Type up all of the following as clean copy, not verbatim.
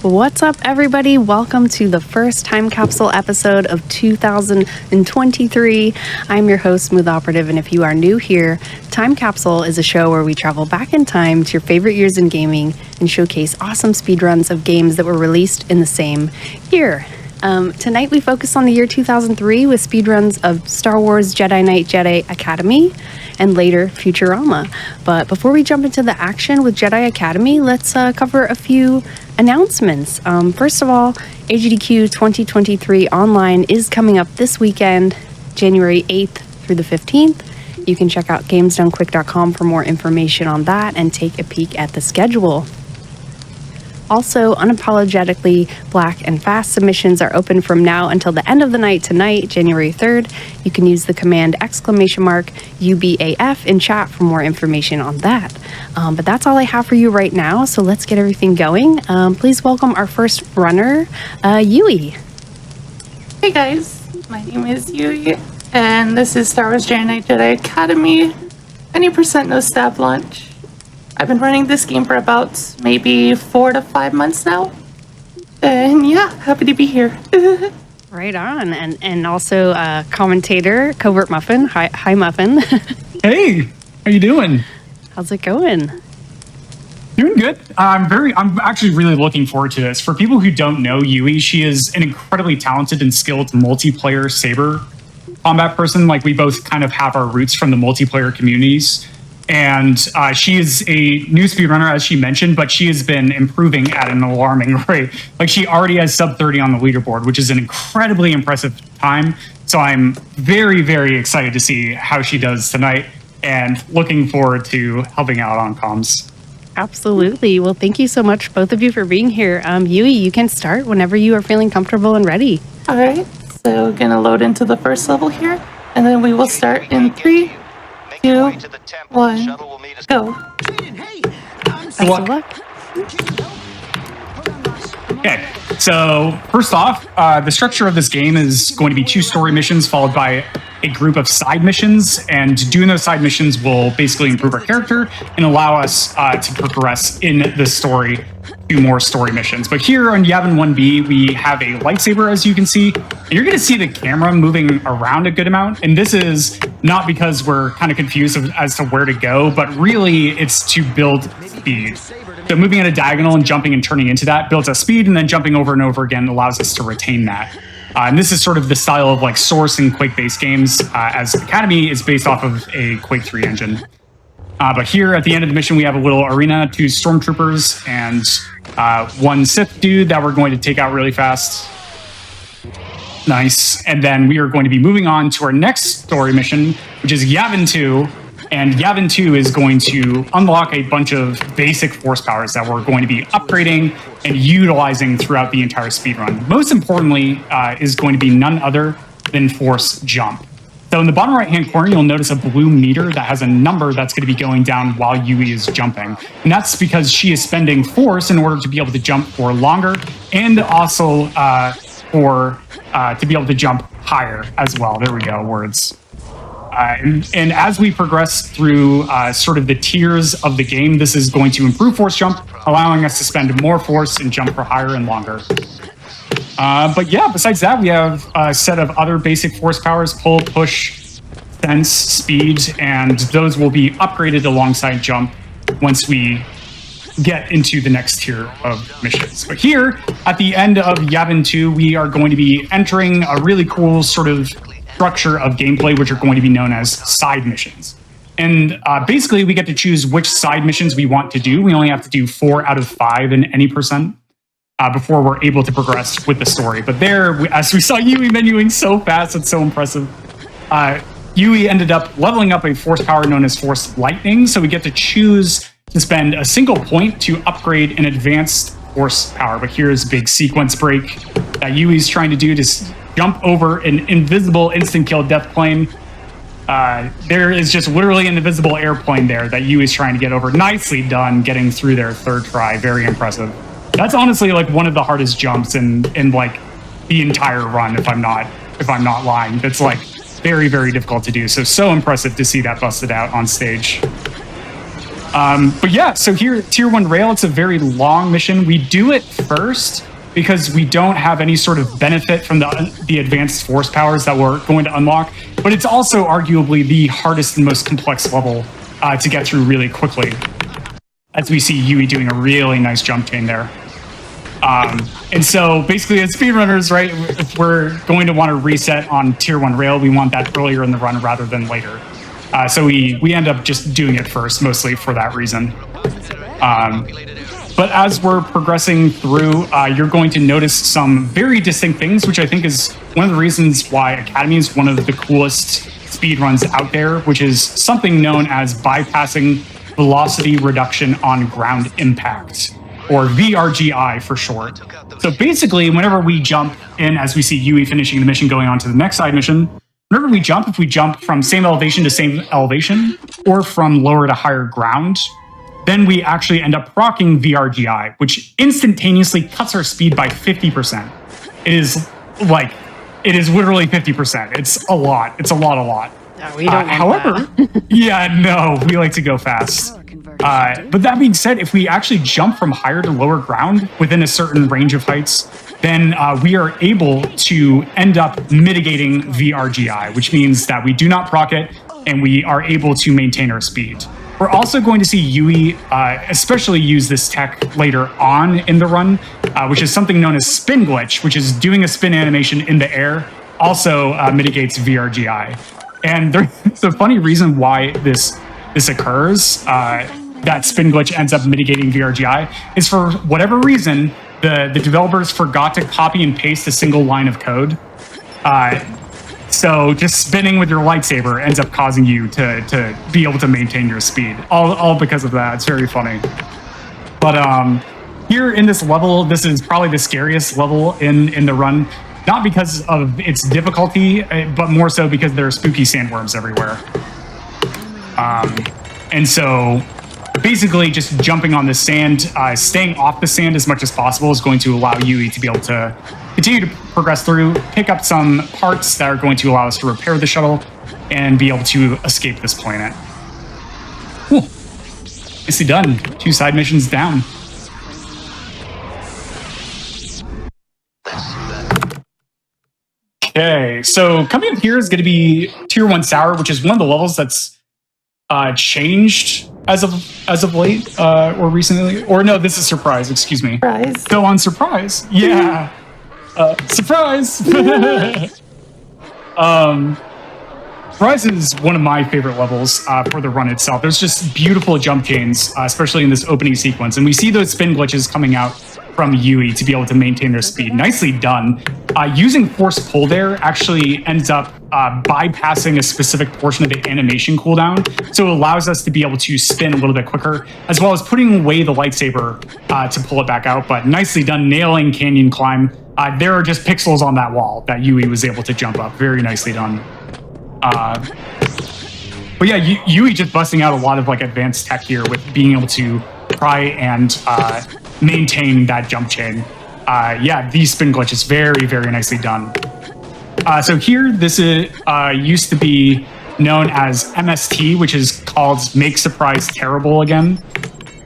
What's up, everybody? Welcome to the first Time Capsule episode of 2023. I'm your host, SmoothOperative, and if you are new here, Time Capsule is a show where we travel back in time to your favorite years in gaming and showcase awesome speedruns of games that were released in the same year. Tonight we focus on the year 2003 with speedruns of Star Wars Jedi Knight, Jedi Academy, and later Futurama. But before we jump into the action with Jedi Academy, let's cover a few announcements. First of all, GDQ 2023 Online is coming up this weekend, January 8th through the 15th. You can check out gamesdonequick.com for more information on that and take a peek at the schedule. Also, unapologetically black and fast submissions are open from now until the end of the night tonight, January 3rd. You can use the command !UBAF in chat for more information on that. But that's all I have for you right now, so let's get everything going. Please welcome our first runner, Yui. Hey guys, my name is Yui, and this is Star Wars Jedi Knight Jedi Academy, 20% no stab launch. I've been running this game for about maybe 4 to 5 months now. And yeah, happy to be here. Right on. And also commentator, CovertMuffin. Hi Muffin. Hey, how you doing? How's it going? Doing good. I'm actually really looking forward to this. For people who don't know Yui, she is an incredibly talented and skilled multiplayer saber combat person. Like, we both kind of have our roots from the multiplayer communities. And she is a new speedrunner, as she mentioned, but she has been improving at an alarming rate. Like, she already has sub 30 on the leaderboard, which is an incredibly impressive time. So I'm very, very excited to see how she does tonight and looking forward to helping out on comms. Absolutely. Well, thank you so much, both of you, for being here. Yui, you can start whenever you are feeling comfortable and ready. All right, so we're gonna load into the first level here, and then we will start in 3, 2, 1, go. Best of luck. Okay, so first off, the structure of this game is going to be 2 story missions followed by a group of side missions, and doing those side missions will basically improve our character and allow us to progress in the story to more story missions. But here on Yavin 1B, we have a lightsaber, as you can see, and you're going to see the camera moving around a good amount, and this is not because we're kind of confused as to where to go, but really it's to build speed. So moving at a diagonal and jumping and turning into that builds us speed, and then jumping over and over again allows us to retain that. And this is sort of the style of like Source and Quake-based games, as Academy is based off of a Quake 3 engine. But here at the end of the mission, we have a little arena, 2 stormtroopers, and 1 Sith dude that we're going to take out really fast. Nice. And then we are going to be moving on to our next story mission, which is Yavin 2. And Yavin 2 is going to unlock a bunch of basic force powers that we're going to be upgrading and utilizing throughout the entire speedrun. Most importantly, is going to be none other than force jump. So in the bottom right-hand corner, you'll notice a blue meter that has a number that's going to be going down while Yui is jumping. And that's because she is spending force in order to be able to jump for longer, and also to be able to jump higher as well. There we go, words. And as we progress through sort of the tiers of the game, this is going to improve force jump, allowing us to spend more force and jump for higher and longer. But yeah, besides that, we have a set of other basic force powers: pull, push, sense, speed, and those will be upgraded alongside jump once we get into the next tier of missions. But here, at the end of Yavin 2, we are going to be entering a really cool sort of structure of gameplay, which are going to be known as side missions. And basically, we get to choose which side missions we want to do. We only have to do 4 out of 5 in any percent before we're able to progress with the story. But there, as we saw Yui menuing so fast, it's so impressive. Yui ended up leveling up a force power known as Force Lightning, so we get to choose to spend a single point to upgrade an advanced force power. But here's a big sequence break that Yui's trying to do to jump over an invisible instant kill death plane. There is just literally an invisible airplane there that Yui's trying to get over. Nicely done, getting through their 3rd try. Very impressive. That's honestly like one of the hardest jumps in like the entire run, if I'm not lying. That's like very, very difficult to do. So impressive to see that busted out on stage. But yeah, so here, Tier 1 Rail, it's a very long mission. We do it first because we don't have any sort of benefit from the advanced force powers that we're going to unlock, but it's also arguably the hardest and most complex level to get through really quickly, as we see Yui doing a really nice jump chain there. And so basically as speedrunners, right, if we're going to want to reset on Tier 1 Rail, we want that earlier in the run rather than later. So we end up just doing it first, mostly for that reason. But as we're progressing through, you're going to notice some very distinct things, which I think is one of the reasons why Academy is one of the coolest speedruns out there, which is something known as bypassing velocity reduction on ground impact, or VRGI for short. So basically, whenever we jump in, as we see Yui finishing the mission, going on to the next side mission, whenever we jump, if we jump from same elevation to same elevation, or from lower to higher ground, then we actually end up proccing VRGI, which instantaneously cuts our speed by 50%. It is literally 50%. It's a lot. It's a lot. No, we don't however, yeah, no, we like to go fast. But that being said, if we actually jump from higher to lower ground within a certain range of heights, then we are able to end up mitigating VRGI, which means that we do not proc it and we are able to maintain our speed. We're also going to see Yui especially use this tech later on in the run, which is something known as spin glitch, which is doing a spin animation in the air, also mitigates VRGI. And there's a funny reason why this occurs, that spin glitch ends up mitigating VRGI, is for whatever reason, the developers forgot to copy and paste a single line of code. So just spinning with your lightsaber ends up causing you to be able to maintain your speed. All because of that. It's very funny. But here in this level, this is probably the scariest level in the run. Not because of its difficulty, but more so because there are spooky sandworms everywhere. And so basically just jumping on the sand, staying off the sand as much as possible is going to allow Yui to be able to continue to progress through, pick up some parts that are going to allow us to repair the shuttle, and be able to escape this planet. Cool. Nicely done. 2 side missions down. Okay, so coming up here is going to be Tier 1 Sour, which is one of the levels that's changed as of late, or recently. Or no, this is Surprise, excuse me. Surprise. So on Surprise, yeah. Surprise! Surprise is one of my favorite levels for the run itself. There's just beautiful jump chains, especially in this opening sequence. And we see those spin glitches coming out from Yui to be able to maintain their speed. Nicely done. Using force pull there actually ends up bypassing a specific portion of the animation cooldown, so it allows us to be able to spin a little bit quicker, as well as putting away the lightsaber to pull it back out. But nicely done, nailing Canyon Climb. There are just pixels on that wall that Yui was able to jump up. Very nicely done. But yeah, Yui just busting out a lot of like advanced tech here with being able to try and maintain that jump chain. Yeah, the spin glitch is very, very nicely done. So here, this is used to be known as MST, which is called Make Surprise Terrible again.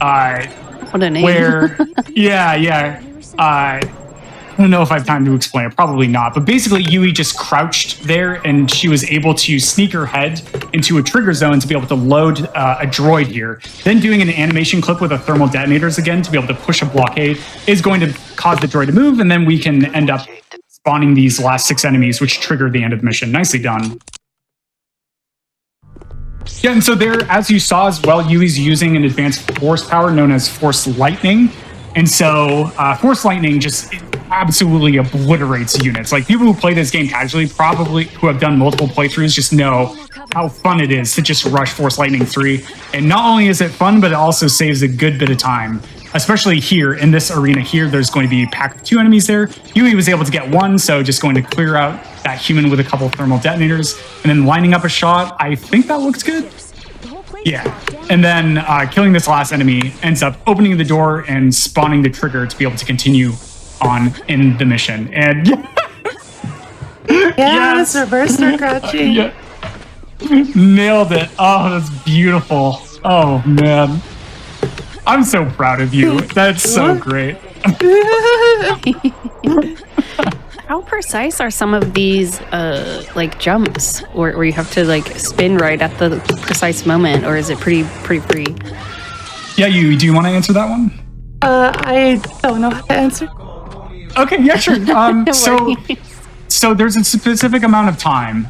What a name. Where, yeah. I don't know if I have time to explain it, probably not. But basically, Yui just crouched there, and she was able to sneak her head into a trigger zone to be able to load a droid here. Then doing an animation clip with the thermal detonators again to be able to push a blockade is going to cause the droid to move, and then we can end up spawning these last 6 enemies, which trigger the end of the mission. Nicely done. Yeah, and so there, as you saw as well, Yui's using an advanced force power known as Force Lightning. And so Force Lightning just absolutely obliterates units. Like, people who play this game casually, probably who have done multiple playthroughs, just know how fun it is to just rush Force Lightning 3. And not only is it fun, but it also saves a good bit of time. Especially here, in this arena here, there's going to be a pack of 2 enemies there. Yui was able to get 1, so just going to clear out that human with a couple of thermal detonators. And then lining up a shot, I think that looks good. Yeah, and then killing this last enemy ends up opening the door and spawning the trigger to be able to continue on in the mission. And yes, reverse or crouching. Nailed it. Oh, that's beautiful. Oh man. I'm so proud of you. That's so great. How precise are some of these like jumps where you have to like spin right at the precise moment, or is it pretty free? Yeah, do you want to answer that one? I don't know how to answer. Okay, yeah, sure. So there's a specific amount of time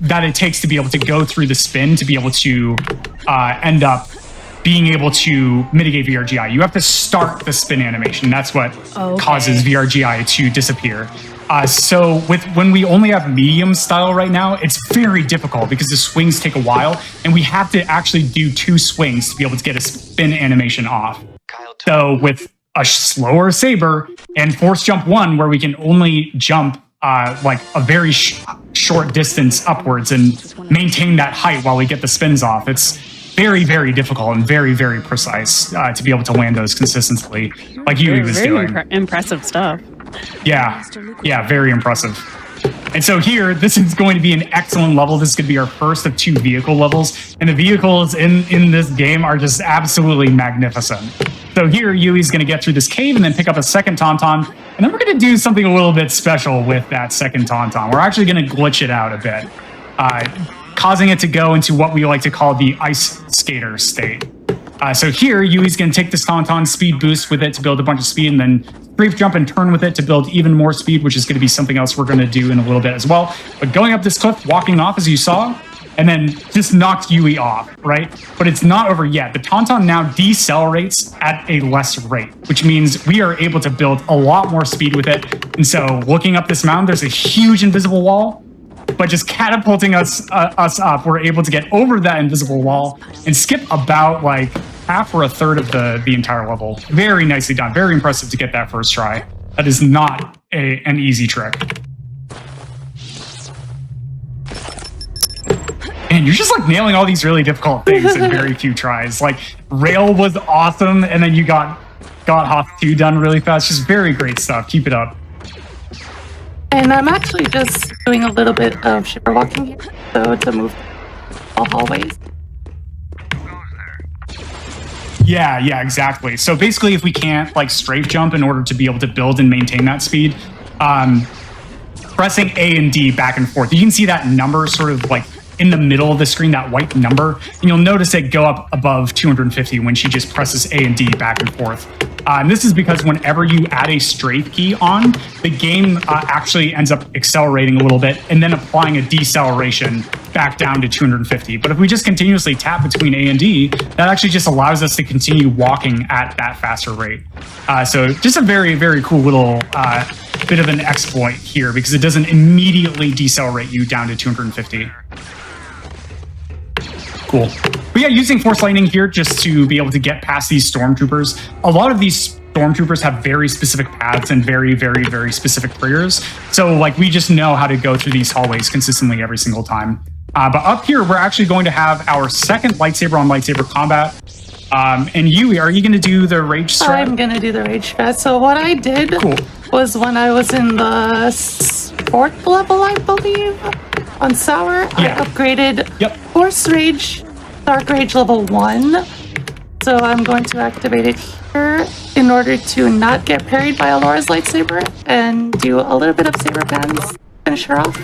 that it takes to be able to go through the spin to be able to end up being able to mitigate VRGI. You have to start the spin animation. That's what causes VRGI to disappear. So when we only have medium style right now, it's very difficult because the swings take a while, and we have to actually do 2 swings to be able to get a spin animation off. So with a slower saber and force jump 1, where we can only jump like a very short distance upwards and maintain that height while we get the spins off, it's very, very difficult and very, very precise to be able to land those consistently, like Yui was doing. Impressive stuff. Yeah, very impressive. And so here, this is going to be an excellent level. This is going to be our first of 2 vehicle levels, and the vehicles in this game are just absolutely magnificent. So here, Yui's going to get through this cave and then pick up a second Tauntaun, and then we're going to do something a little bit special with that second Tauntaun. We're actually going to glitch it out a bit, causing it to go into what we like to call the ice skater state. So here, Yui's going to take this Tauntaun, speed boost with it to build a bunch of speed, and then strafe jump and turn with it to build even more speed, which is going to be something else we're going to do in a little bit as well. But going up this cliff, walking off as you saw, and then just knocked Yui off, right? But it's not over yet. The Tauntaun now decelerates at a less rate, which means we are able to build a lot more speed with it. And so looking up this mountain, there's a huge invisible wall, but just catapulting us up, we're able to get over that invisible wall and skip about like half or a third of the entire level. Very nicely done. Very impressive to get that first try. That is not an easy trick. And you're just like nailing all these really difficult things in very few tries. Like rail was awesome, and then you got Hoth 2 done really fast. Just very great stuff. Keep it up. And I'm actually just doing a little bit of shipper walking here, so to move all hallways. Yeah, exactly. So basically, if we can't like strafe jump in order to be able to build and maintain that speed, pressing A and D back and forth, you can see that number sort of like in the middle of the screen, that white number, and you'll notice it go up above 250 when she just presses A and D back and forth. And this is because whenever you add a strafe key on, the game actually ends up accelerating a little bit and then applying a deceleration back down to 250. But if we just continuously tap between A and D, that actually just allows us to continue walking at that faster rate. So just a very, very cool little bit of an exploit here because it doesn't immediately decelerate you down to 250. Cool. But yeah, using Force Lightning here just to be able to get past these Stormtroopers. A lot of these Stormtroopers have very specific paths and very, very, very specific triggers. So like we just know how to go through these hallways consistently every single time. But up here, we're actually going to have our second lightsaber on lightsaber combat. And Yui, are you going to do the rage strat? I'm going to do the rage strat. So what I did was when I was in the 4th level, I believe, on Sour, I upgraded Force Rage, Dark Rage level 1. So I'm going to activate it here in order to not get parried by Alora's lightsaber and do a little bit of saber pans, finish her off.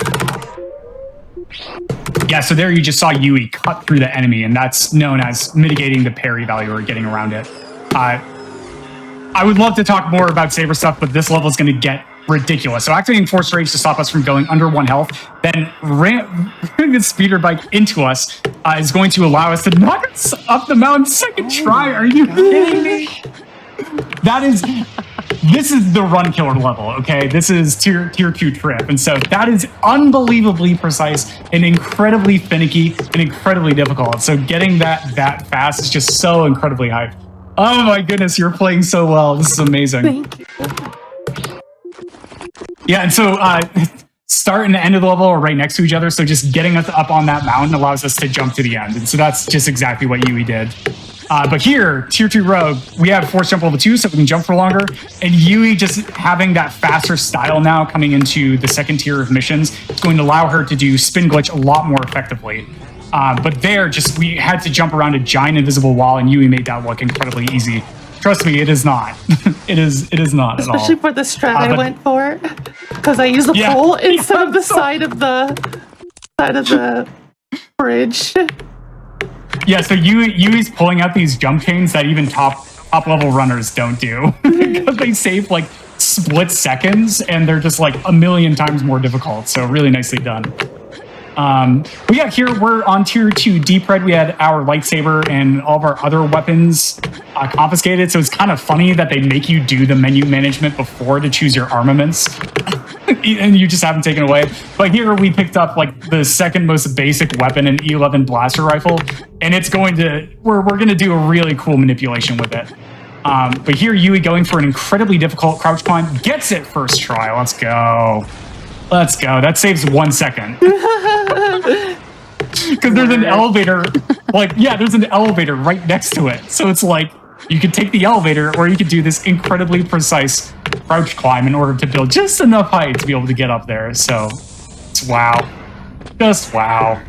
Yeah, so there you just saw Yui cut through the enemy, and that's known as mitigating the parry value or getting around it. I would love to talk more about saber stuff, but this level is going to get ridiculous. So activating Force Rage to stop us from going under 1 health, then running the speeder bike into us is going to allow us to knock us up the mountain second try. Are you kidding me? This is the run killer level, okay? This is tier 2 trip. And so that is unbelievably precise and incredibly finicky and incredibly difficult. So getting that fast is just so incredibly hyped. Oh my goodness, you're playing so well. This is amazing. Thank you. Yeah, and so start and the end of the level are right next to each other. So just getting us up on that mountain allows us to jump to the end. And so that's just exactly what Yui did. But here, tier 2 rogue, we have force jump level 2, so we can jump for longer. And Yui just having that faster style now coming into the second tier of missions, it's going to allow her to do spin glitch a lot more effectively. But there, we had to jump around a giant invisible wall, and Yui made that look incredibly easy. Trust me, it is not. it is not at all. Especially for the strat I went for, because I used the pole instead of the side of the bridge. Yeah, so Yui's pulling out these jump chains that even top level runners don't do because they save like split seconds, and they're just like a million times more difficult. So really nicely done. But yeah, here we're on tier 2 deep red. We had our lightsaber and all of our other weapons confiscated. So it's kind of funny that they make you do the menu management before to choose your armaments, and you just haven't taken away. But here we picked up like the second most basic weapon, an E11 blaster rifle, and it's going to we're going to do a really cool manipulation with it. But here Yui going for an incredibly difficult crouch climb, gets it first try. Let's go. Let's go. That saves 1 second. Because there's an elevator, there's an elevator right next to it. So it's like, you could take the elevator, or you could do this incredibly precise crouch climb in order to build just enough height to be able to get up there. So, it's wow. Just wow.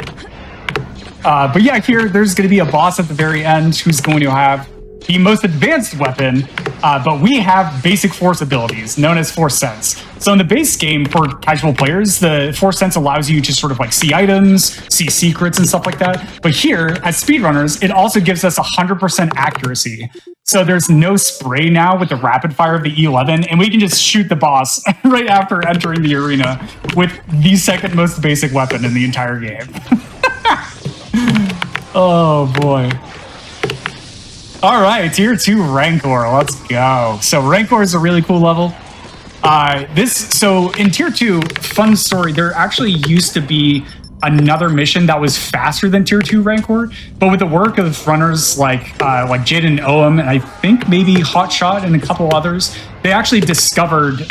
But yeah, here, there's going to be a boss at the very end who's going to have the most advanced weapon, but we have basic force abilities known as Force Sense. So in the base game for casual players, the Force Sense allows you to sort of like see items, see secrets and stuff like that. But here, as speedrunners, it also gives us 100% accuracy. So there's no spray now with the rapid fire of the E11, and we can just shoot the boss right after entering the arena with the second most basic weapon in the entire game. Oh boy. All right, tier 2 Rancor, let's go. So Rancor is a really cool level. So in tier 2, fun story, there actually used to be another mission that was faster than tier 2 Rancor, but with the work of runners like Jid and Oem, and I think maybe Hotshot and a couple others, they actually discovered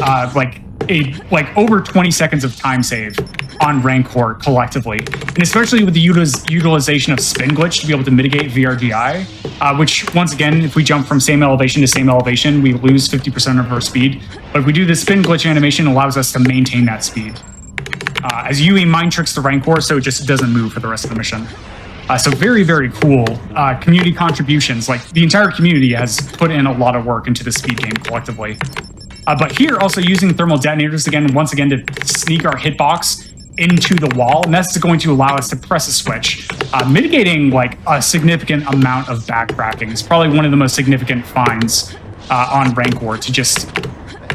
over 20 seconds of time save on Rancor collectively, and especially with the utilization of spin glitch to be able to mitigate VRGI, which once again, if we jump from same elevation to same elevation, we lose 50% of our speed. But if we do the spin glitch animation, it allows us to maintain that speed. As Yui mind tricks the Rancor, so it just doesn't move for the rest of the mission. So very, very cool community contributions. Like the entire community has put in a lot of work into the speed game collectively. But here, also using thermal detonators once again to sneak our hitbox into the wall, and that's going to allow us to press a switch, mitigating like a significant amount of backtracking. It's probably one of the most significant finds on Rancor to just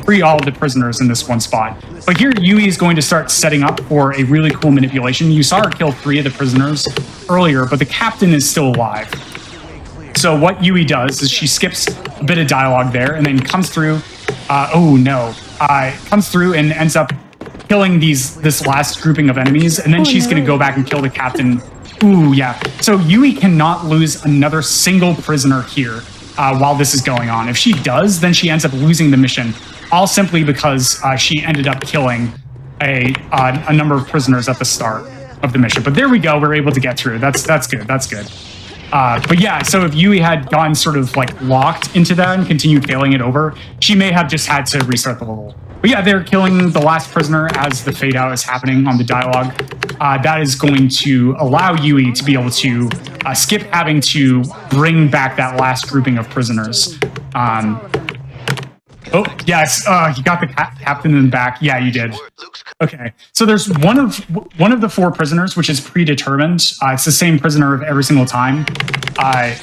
free all of the prisoners in this one spot. But here, Yui is going to start setting up for a really cool manipulation. You saw her kill 3 of the prisoners earlier, but the captain is still alive. So what Yui does is she skips a bit of dialogue there and then comes through. Comes through and ends up killing this last grouping of enemies, and then she's going to go back and kill the captain. Ooh, yeah. So Yui cannot lose another single prisoner here while this is going on. If she does, then she ends up losing the mission, all simply because she ended up killing a number of prisoners at the start of the mission. But there we go. We're able to get through. That's good. That's good. But yeah, so if Yui had gotten sort of like locked into that and continued failing it over, she may have just had to restart the level. But yeah, they're killing the last prisoner as the fade out is happening on the dialogue. That is going to allow Yui to be able to skip having to bring back that last grouping of prisoners. Oh, yes, you got the captain in the back. Yeah, you did. Okay, so there's one of the 4 prisoners, which is predetermined. It's the same prisoner of every single time.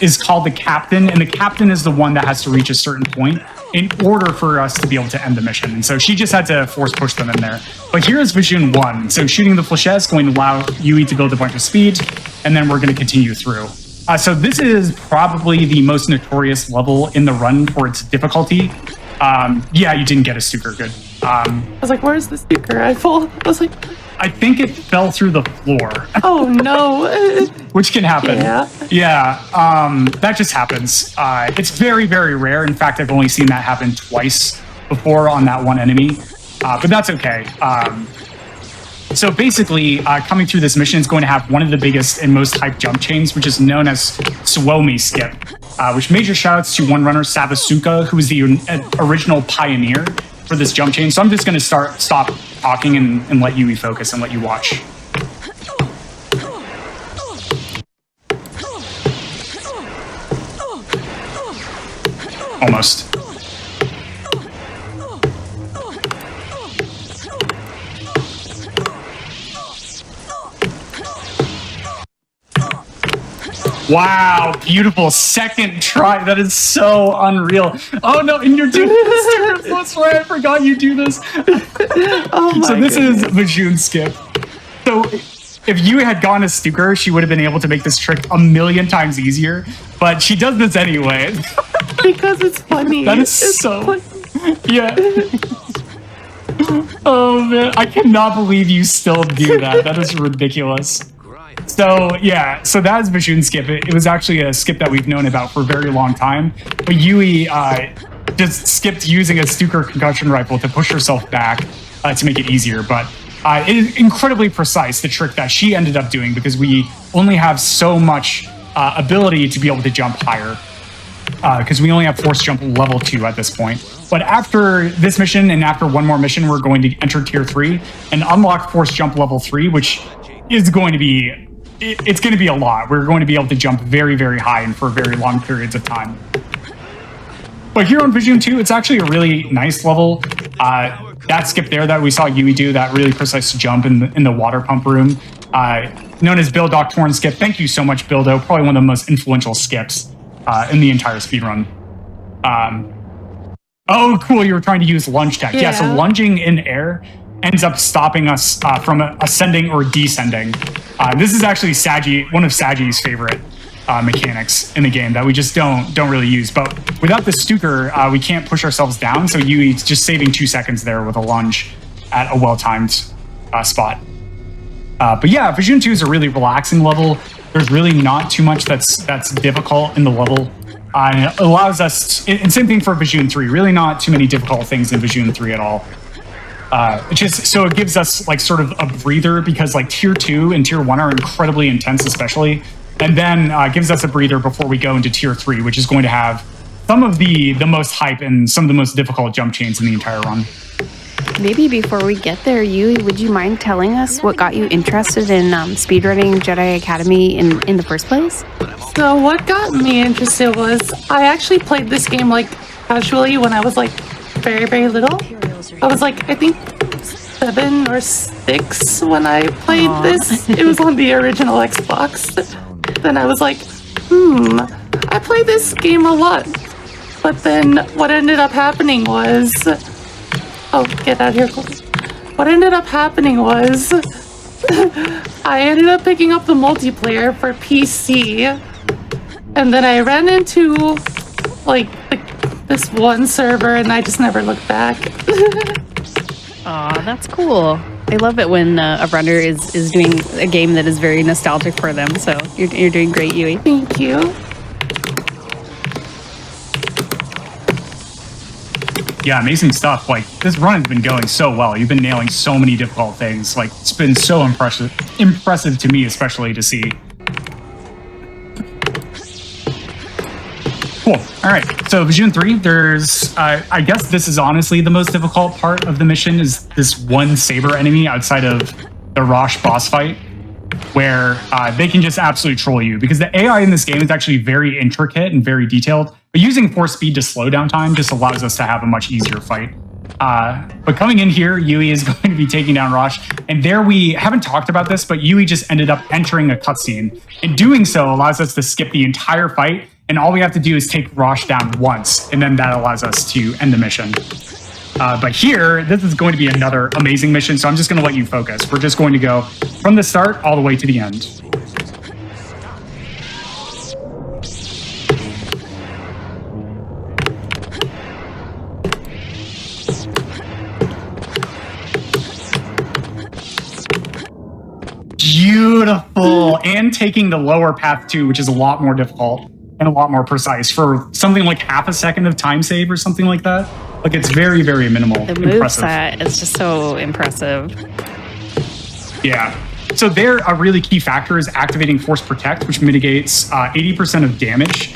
Is called the captain, and the captain is the one that has to reach a certain point in order for us to be able to end the mission. And so she just had to force push them in there. But here is Vision 1. So shooting the flechette is going to allow Yui to build a bunch of speed, and then we're going to continue through. So this is probably the most notorious level in the run for its difficulty. Yeah, you didn't get a Stuker. Good. I was like, where's the Stuker rifle? I was like, I think it fell through the floor. Oh no. Which can happen. Yeah. That just happens. It's very, very rare. In fact, I've only seen that happen twice before on that one enemy. But that's okay. So basically, coming through this mission is going to have one of the biggest and most hyped jump chains, which is known as Suomi Skip, which major shoutouts to one runner, Savasuka, who is the original pioneer for this jump chain. So I'm just going to stop talking and let Yui focus and let you watch. Almost. Wow, beautiful second try. That is so unreal. Oh no, and you're doing this. That's right, I forgot you do this. Oh my So this goodness. is Vajoon skip. So if you had gone a Stuker, she would have been able to make this trick a million times easier, but she does this anyway. Because it's funny. That is It's so... funny. Yeah. Oh man, I cannot believe you still do that. That is ridiculous. So yeah, so that is Vajoon skip. It was actually a skip that we've known about for a very long time. But Yui just skipped using a Stuker concussion rifle to push herself back to make it easier. But it is incredibly precise, the trick that she ended up doing, because we only have so much ability to be able to jump higher. Because we only have force jump level 2 at this point. But after this mission and after one more mission, we're going to enter tier 3 and unlock force jump level 3, which is going to be... It's going to be a lot. We're going to be able to jump very, very high and for very long periods of time. But here on Vajoon 2, it's actually a really nice level. That skip there that we saw Yui do, that really precise jump in the water pump room, known as Bill Doctorn skip. Thank you so much, Bildo. Probably one of the most influential skips in the entire speedrun. Oh, cool. You were trying to use lunge tech. Yeah, so lunging in air ends up stopping us from ascending or descending. This is actually one of Sagi's favorite mechanics in the game that we just don't really use. But without the Stuker, we can't push ourselves down, so Yui's just saving 2 seconds there with a lunge at a well-timed spot. But yeah, Vajoon 2 is a really relaxing level. There's really not too much that's difficult in the level. And it allows us, and same thing for Vajoon 3, really not too many difficult things in Vajoon 3 at all. So it gives us like sort of a breather, because like tier 2 and tier 1 are incredibly intense, especially, and then gives us a breather before we go into tier 3, which is going to have some of the most hype and some of the most difficult jump chains in the entire run. Maybe before we get there, Yui, would you mind telling us what got you interested in speedrunning Jedi Academy in the first place? So what got me interested was I actually played this game like casually when I was like very, very little. I was like, I think 7 or 6 when I played this. It was on the original Xbox. Then I was like, I play this game a lot. But then what ended up happening was... Oh, get out of here. What ended up happening was... I ended up picking up the multiplayer for PC. And then I ran into, like, this one server, and I just never looked back. Aw, that's cool. I love it when a runner is doing a game that is very nostalgic for them. So you're doing great, Yui. Thank you. Yeah, amazing stuff. Like, this run has been going so well. You've been nailing so many difficult things. Like, it's been so impressive to me, especially to see. Cool. All right. So Vajoon 3, there's, I guess this is honestly the most difficult part of the mission, is this one saber enemy outside of the Rosh boss fight, where they can just absolutely troll you, because the AI in this game is actually very intricate and very detailed, but using force speed to slow down time just allows us to have a much easier fight. But coming in here, Yui is going to be taking down Rosh, and there we haven't talked about this, but Yui just ended up entering a cutscene, and doing so allows us to skip the entire fight, and all we have to do is take Rosh down once, and then that allows us to end the mission. But here, this is going to be another amazing mission, so I'm just going to let you focus. We're just going to go from the start all the way to the end. Beautiful! And taking the lower path too, which is a lot more difficult and a lot more precise for something like half a second of time save or something like that. Like, it's very, very minimal. The moveset is just so impressive. Yeah. So there, a really key factor is activating Force Protect, which mitigates 80% of damage.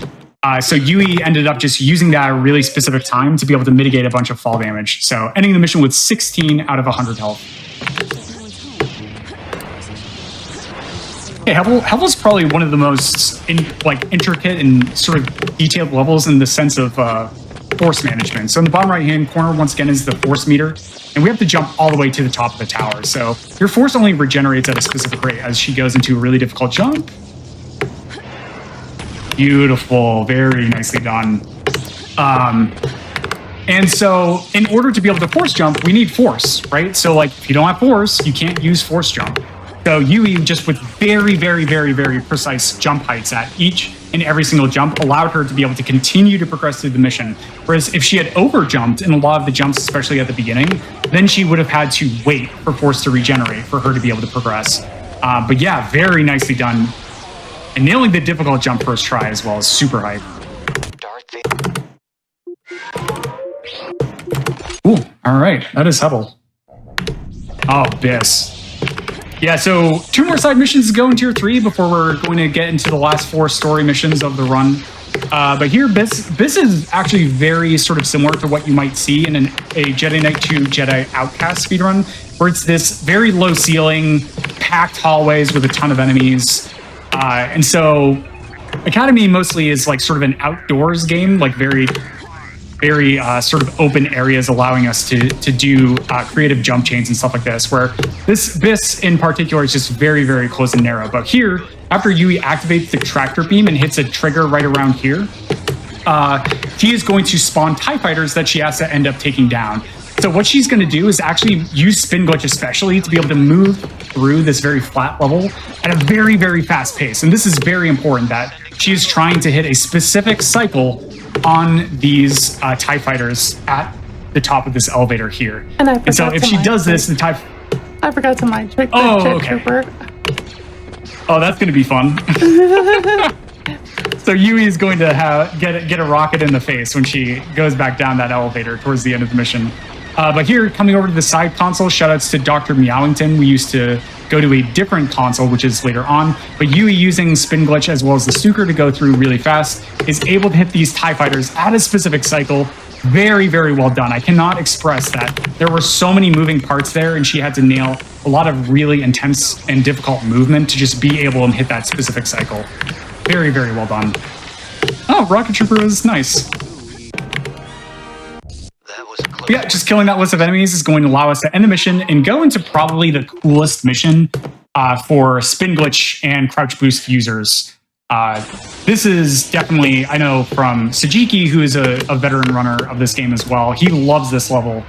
So Yui ended up just using that at a really specific time to be able to mitigate a bunch of fall damage. So ending the mission with 16 out of 100 health. Okay, Hevel's probably one of the most intricate and sort of detailed levels in the sense of force management. So in the bottom right-hand corner, once again, is the force meter. And we have to jump all the way to the top of the tower. So your force only regenerates at a specific rate as she goes into a really difficult jump. Beautiful. Very nicely done. And so in order to be able to force jump, we need force, right? So like if you don't have force, you can't use force jump. So Yui, just with very, very, very, very precise jump heights at each and every single jump, allowed her to be able to continue to progress through the mission. Whereas if she had over jumped in a lot of the jumps, especially at the beginning, then she would have had to wait for force to regenerate for her to be able to progress. But yeah, very nicely done. And nailing the difficult jump first try as well is super hype. Ooh, all right, that is Hubble. Oh, Biss. Yeah, so 2 more side missions to go in Tier 3 before we're going to get into the last 4 story missions of the run. But here, Biss is actually very sort of similar to what you might see in a Jedi Knight 2 Jedi Outcast speedrun, where it's this very low ceiling, packed hallways with a ton of enemies. And so Academy mostly is like sort of an outdoors game, like very sort of open areas, allowing us to do creative jump chains and stuff like this, where this Biss in particular is just very, very close and narrow. But here, after Yui activates the tractor beam and hits a trigger right around here, she is going to spawn TIE fighters that she has to end up taking down. So what she's going to do is actually use Spin Glitch especially to be able to move through this very flat level at a very, very fast pace. And this is very important that she is trying to hit a specific cycle on these TIE fighters at the top of this elevator here. And so if she does this, the TIE... I forgot to mind trick the okay. trooper. Oh, that's going to be fun. So Yui is going to get a rocket in the face when she goes back down that elevator towards the end of the mission. But here, coming over to the side console, shoutouts to Dr. Meowington. We used to go to a different console, which is later on. But Yui, using Spin Glitch as well as the Stuker to go through really fast, is able to hit these TIE fighters at a specific cycle. Very, very well done. I cannot express that. There were so many moving parts there, and she had to nail a lot of really intense and difficult movement to just be able to hit that specific cycle. Very, very well done. Oh, Rocket Trooper is nice. Yeah, just killing that list of enemies is going to allow us to end the mission and go into probably the coolest mission for Spin Glitch and Crouch Boost users. This is definitely, I know from Sajiki, who is a veteran runner of this game as well, he loves this level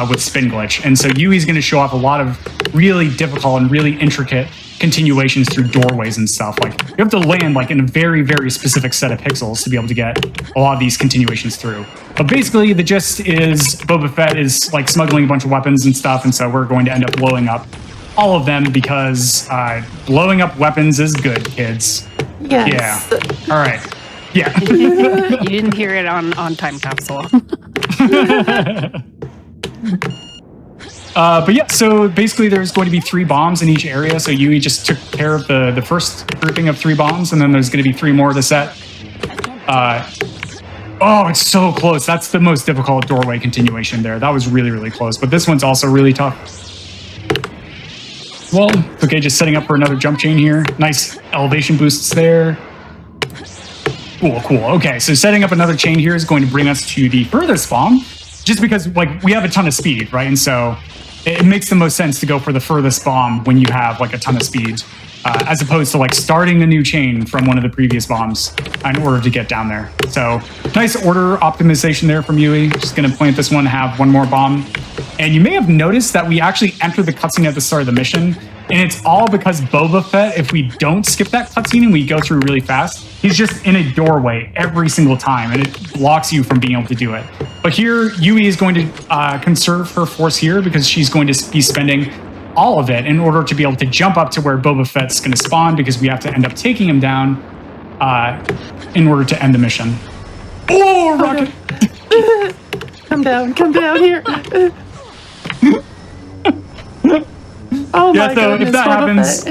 with Spin Glitch. And so Yui's going to show off a lot of really difficult and really intricate continuations through doorways and stuff. Like, you have to land like in a very, very specific set of pixels to be able to get a lot of these continuations through. But basically, the gist is Boba Fett is like smuggling a bunch of weapons and stuff, and so we're going to end up blowing up all of them because blowing up weapons is good, kids. Yes. Yeah. All right. Yeah. You didn't hear it on Time Capsule. But yeah, so basically there's going to be 3 bombs in each area. So Yui just took care of the first grouping of 3 bombs, and then there's going to be 3 more to set. Oh, it's so close. That's the most difficult doorway continuation there. That was really, really close. But this one's also really tough. Well, okay, just setting up for another jump chain here. Nice elevation boosts there. Cool, cool. Okay, so setting up another chain here is going to bring us to the furthest bomb, just because like we have a ton of speed, right? And so it makes the most sense to go for the furthest bomb when you have like a ton of speed, as opposed to like starting a new chain from one of the previous bombs in order to get down there. So nice order optimization there from Yui. Just going to plant this one, have 1 more bomb. And you may have noticed that we actually enter the cutscene at the start of the mission, and it's all because Boba Fett, if we don't skip that cutscene and we go through really fast, he's just in a doorway every single time, and it blocks you from being able to do it. But here, Yui is going to conserve her force here because she's going to be spending all of it in order to be able to jump up to where Boba Fett's going to spawn, because we have to end up taking him down in order to end the mission. Oh, rocket! Come down here. Oh my yeah, so goodness, if that happens,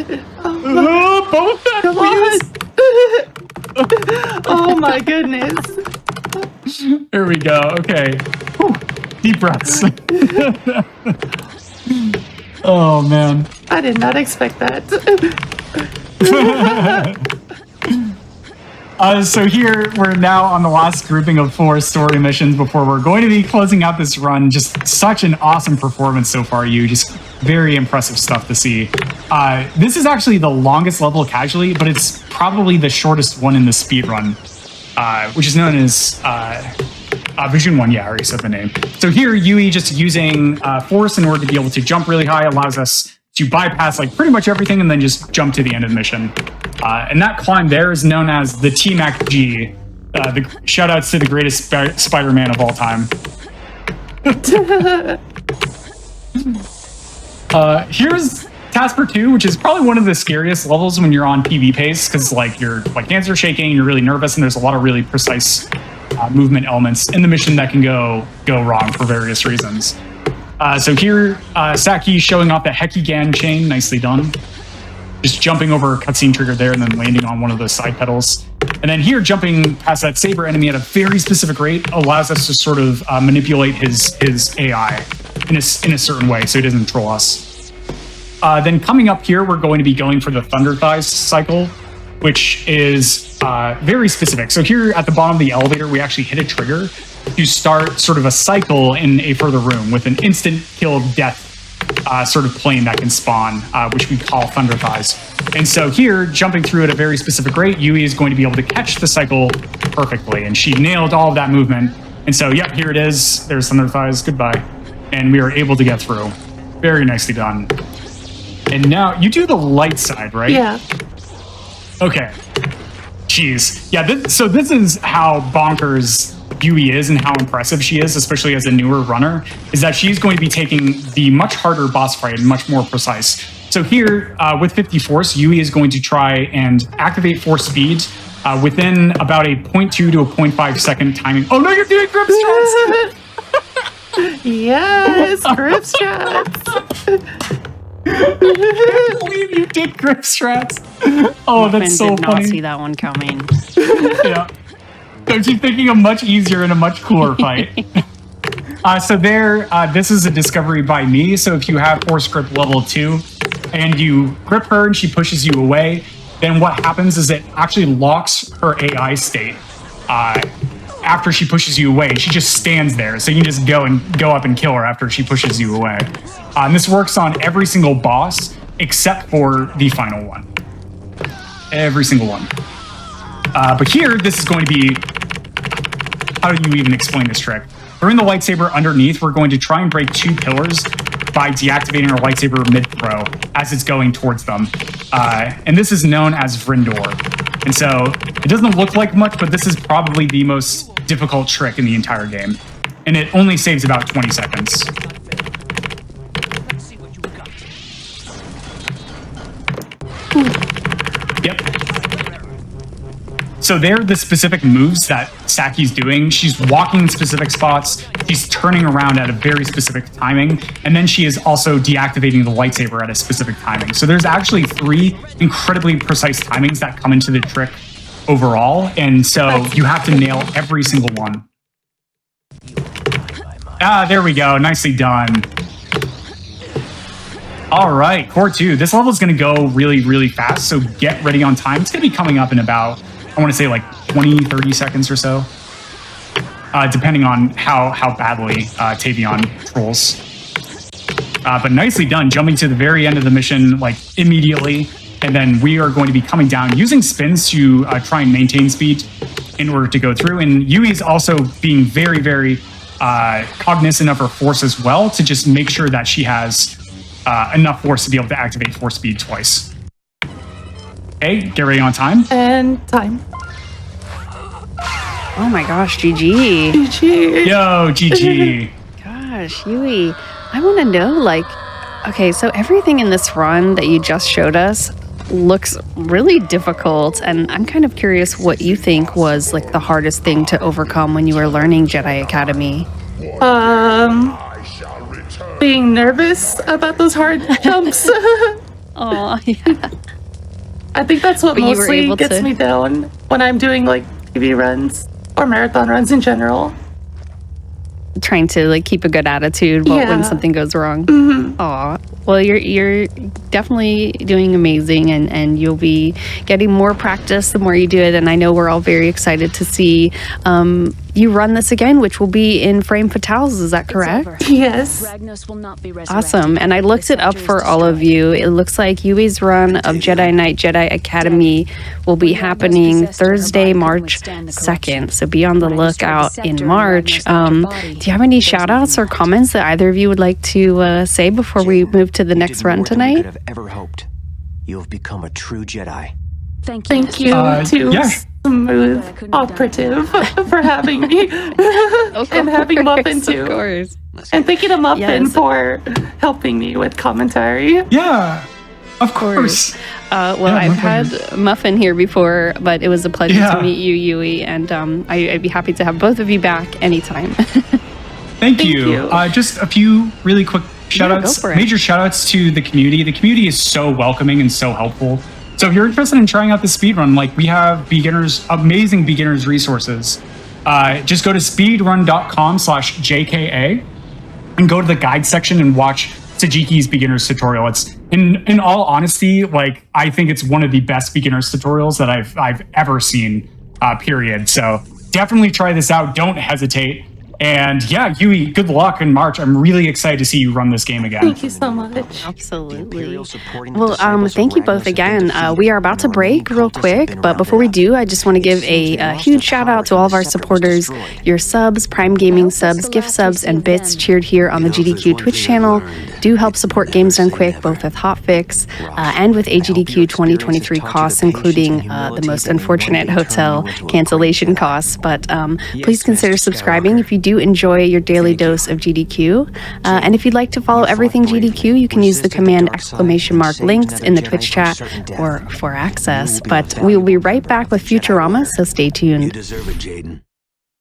Boba Fett, oh my goodness. There we go. Okay. Whew. Deep breaths. Oh, man. I did not expect that. So here, we're now on the last grouping of 4 story missions before we're going to be closing out this run. Just such an awesome performance so far, you. Just very impressive stuff to see. This is actually the longest level casually, but it's probably the shortest one in the speed run, which is known as Vision 1. Yeah, I already said the name. So here, Yui just using Force in order to be able to jump really high allows us to bypass like pretty much everything and then just jump to the end of the mission. And that climb there is known as the T-Mac G. The shoutouts to the greatest Spider-Man of all time. Here's Tasker 2, which is probably one of the scariest levels when you're on PV pace, because like your hands are shaking, you're really nervous, and there's a lot of really precise movement elements in the mission that can go wrong for various reasons. So here, Saki showing off the Hekigan chain, nicely done. Just jumping over a cutscene trigger there and then landing on one of those side pedals. And then here, jumping past that saber enemy at a very specific rate allows us to sort of manipulate his AI in a certain way so he doesn't troll us. Then coming up here, we're going to be going for the Thunder Thighs cycle, which is very specific. So here at the bottom of the elevator, we actually hit a trigger to start sort of a cycle in a further room with an instant kill of death sort of plane that can spawn, which we call Thunder Thighs. And so here, jumping through at a very specific rate, Yui is going to be able to catch the cycle perfectly. And she nailed all of that movement. And so, yep, here it is. There's Thunder Thighs. Goodbye. And we are able to get through. Very nicely done. And now, you do the light side, right? Yeah. Okay. Jeez. Yeah, so this is how bonkers Yui is and how impressive she is, especially as a newer runner, is that she's going to be taking the much harder boss fight and much more precise. So here, with 50 Force, Yui is going to try and activate Force Speed within about a 0.2 to a 0.5 second timing. Oh no, you're doing grip strats! Yes, grip strats! I can't believe you did grip strats. Oh, Muffin that's so did funny. not see that one coming. Yeah. So she's thinking a much easier and a much cooler fight. So there, this is a discovery by me. So if you have Force Grip level 2 and you grip her and she pushes you away, then what happens is it actually locks her AI state. After she pushes you away, she just stands there. So you can just go up and kill her after she pushes you away. And this works on every single boss except for the final one. Every single one. But here, this is going to be... How do you even explain this trick? During the lightsaber underneath, we're going to try and break 2 pillars by deactivating our lightsaber mid-throw as it's going towards them. And this is known as Vrindor. And so, it doesn't look like much, but this is probably the most difficult trick in the entire game. And it only saves about 20 seconds. Yep. So they're the specific moves that Saki's doing. She's walking in specific spots. She's turning around at a very specific timing. And then she is also deactivating the lightsaber at a specific timing. So there's actually 3 incredibly precise timings that come into the trick overall. And so you have to nail every single one. Ah, there we go. Nicely done. All right, Core 2. This level is going to go really, really fast. So get ready on time. It's going to be coming up in about... I want to say like 20, 30 seconds or so, depending on how badly Tavion trolls. But nicely done, jumping to the very end of the mission like immediately, and then we are going to be coming down using spins to try and maintain speed in order to go through. And Yui's also being very, very cognizant of her force as well to just make sure that she has enough force to be able to activate force speed twice. Okay, get ready on time. And time. Oh my gosh, GG. GG. Yo, GG. Gosh, Yui, I want to know, like, okay, so everything in this run that you just showed us looks really difficult, and I'm kind of curious what you think was like the hardest thing to overcome when you were learning Jedi Academy. Being nervous about those hard jumps. Oh, yeah. I think that's what But you were mostly able gets to- me down when I'm doing like TV runs or marathon runs in general. Oh, yeah. I think that's what mostly gets me down when I'm doing like TV runs or marathon runs in general. trying to like keep a good attitude when something goes wrong. Aw. Well, you're definitely doing amazing, and you'll be getting more practice the more you do it. And I know we're all very excited to see you run this again, which will be in Frame Fatales. Is that correct? Yes. Awesome. And I looked it up for all of you. It looks like Yui's run of Jedi Knight, Jedi Academy will be happening Thursday, March 2nd. So be on the lookout in March. Do you have any shout outs or comments that either of you would like to say before we move to the next run tonight? Could have ever hoped. You have become a true Jedi. Thank you to SmoothOperative for having me. And having Muffin too. Of course. And thank you to Muffin for helping me with commentary. Yeah, of course. I've had Muffin here before, but it was a pleasure to meet you, Yui, and I'd be happy to have both of you back anytime. Thank you. Just a few really quick shout-outs. Major shout-outs to the community. The community is so welcoming and so helpful. So if you're interested in trying out the speedrun, like we have amazing beginners resources. Just go to speedrun.com/JKA and go to the guide section and watch Sajiki's beginners tutorial. It's in all honesty, like I think it's one of the best beginners tutorials that I've ever seen, period. So definitely try this out. Don't hesitate. And yeah, Yui, good luck in March. I'm really excited to see you run this game again. Thank you so much. Absolutely. Well, thank you both again. We are about to break real quick, but before we do, I just want to give a huge shout out to all of our supporters. Your subs, Prime Gaming subs, gift subs, and bits cheered here on the GDQ Twitch channel do help support Games Done Quick, both with Hotfix and with AGDQ 2023 costs, including the most unfortunate hotel cancellation costs. But please consider subscribing if you do enjoy your daily dose of GDQ. And if you'd like to follow everything GDQ, you can use the command !links in the Twitch chat or for access. But we will be right back with Futurama, so stay tuned. You deserve it, Jaden.